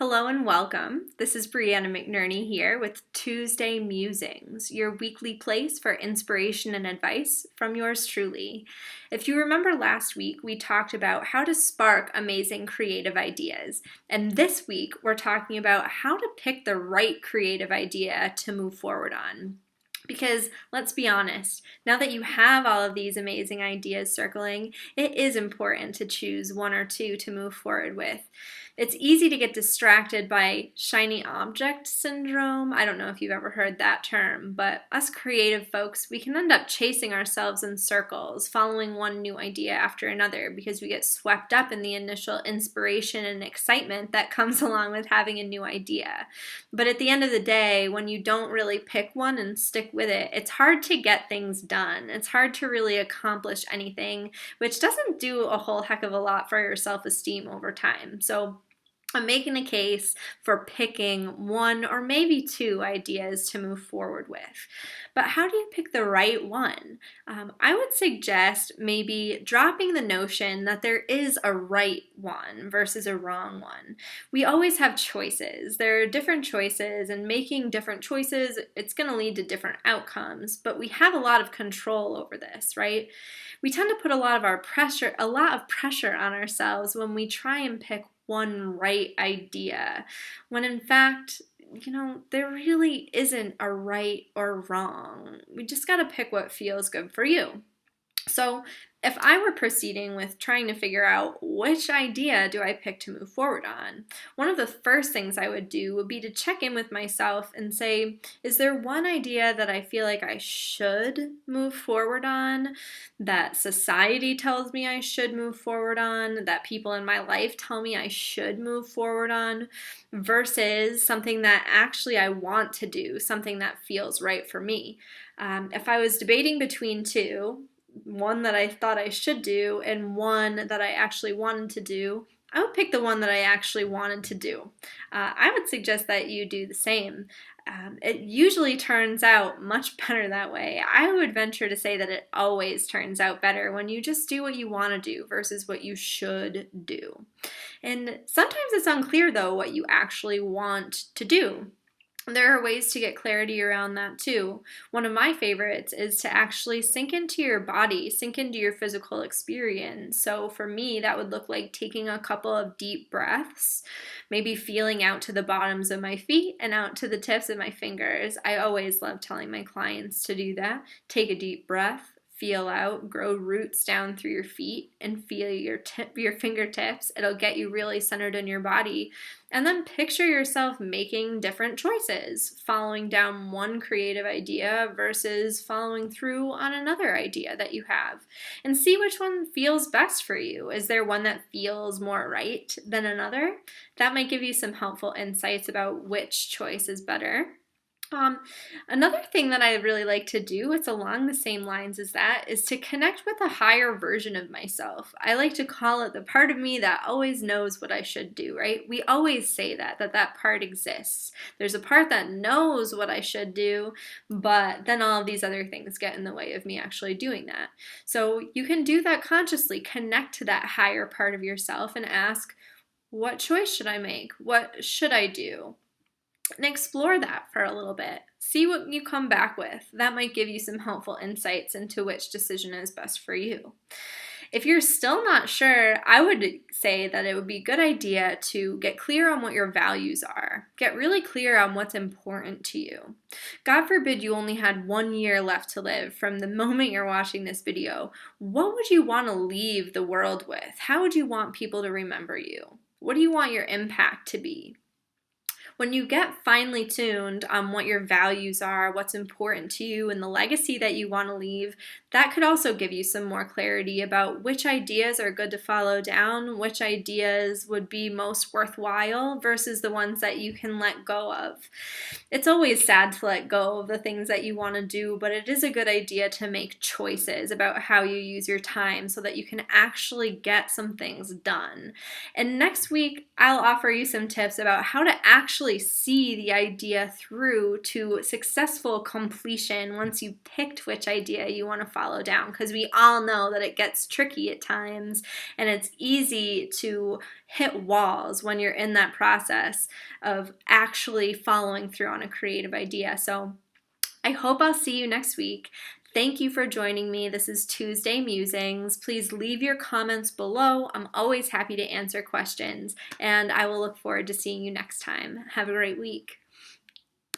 Hello and welcome. This is Brianna McNerney here with Tuesday Musings, your weekly place for inspiration and advice from yours truly. If you remember last week, we talked about how to spark amazing creative ideas. And this week, we're talking about how to pick the right creative idea to move forward on. Because let's be honest, now that you have all of these amazing ideas circling, it is important to choose one or two to move forward with. It's easy to get distracted by shiny object syndrome. I don't know if you've ever heard that term, but us creative folks, we can end up chasing ourselves in circles, following one new idea after another because we get swept up in the initial inspiration and excitement that comes along with having a new idea. But at the end of the day, when you don't really pick one and stick with it, it's hard to get things done. It's hard to really accomplish anything, which doesn't do a whole heck of a lot for your self-esteem over time. So I'm making a case for picking one or maybe two ideas to move forward with. But how do you pick the right one? I would suggest maybe dropping the notion that there is a right one versus a wrong one. We always have choices. There are different choices, and making different choices, it's going to lead to different outcomes, but we have a lot of control over this, right? We tend to put a lot of pressure on ourselves when we try and pick one right idea, when in fact, there really isn't a right or wrong. We just got to pick what feels good for you. So if I were proceeding with trying to figure out which idea do I pick to move forward on, one of the first things I would do would be to check in with myself and say, is there one idea that I feel like I should move forward on, that society tells me I should move forward on, that people in my life tell me I should move forward on, versus something that actually I want to do, something that feels right for me? If I was debating between two, one that I thought I should do and one that I actually wanted to do, I would pick the one that I actually wanted to do. I would suggest that you do the same. It usually turns out much better that way. I would venture to say that it always turns out better when you just do what you want to do versus what you should do. And sometimes it's unclear, though, what you actually want to do. There are ways to get clarity around that too. One of my favorites is to actually sink into your body, sink into your physical experience. So for me, that would look like taking a couple of deep breaths, maybe feeling out to the bottoms of my feet and out to the tips of my fingers. I always love telling my clients to do that. Take a deep breath. Feel out, grow roots down through your feet, and feel your fingertips. It'll get you really centered in your body. And then picture yourself making different choices, following down one creative idea versus following through on another idea that you have. And see which one feels best for you. Is there one that feels more right than another? That might give you some helpful insights about which choice is better. Another thing that I really like to do, it's along the same lines as that, is to connect with a higher version of myself. I like to call it the part of me that always knows what I should do, right? We always say that part exists. There's a part that knows what I should do, but then all of these other things get in the way of me actually doing that. So you can do that consciously, connect to that higher part of yourself and ask, what choice should I make? What should I do? And explore that for a little bit. See what you come back with. That might give you some helpful insights into which decision is best for you. If you're still not sure, I would say that it would be a good idea to get clear on what your values are. Get really clear on what's important to you. God forbid you only had 1 year left to live from the moment you're watching this video. What would you want to leave the world with? How would you want people to remember you? What do you want your impact to be? When you get finely tuned on what your values are, what's important to you, and the legacy that you want to leave, that could also give you some more clarity about which ideas are good to follow down, which ideas would be most worthwhile versus the ones that you can let go of. It's always sad to let go of the things that you want to do, but it is a good idea to make choices about how you use your time so that you can actually get some things done. And next week, I'll offer you some tips about how to actually see the idea through to successful completion once you've picked which idea you want to follow down, because we all know that it gets tricky at times and it's easy to hit walls when you're in that process of actually following through on a creative idea. So I hope I'll see you next week. Thank you for joining me. This is Tuesday Musings. Please leave your comments below. I'm always happy to answer questions, and I will look forward to seeing you next time. Have a great week.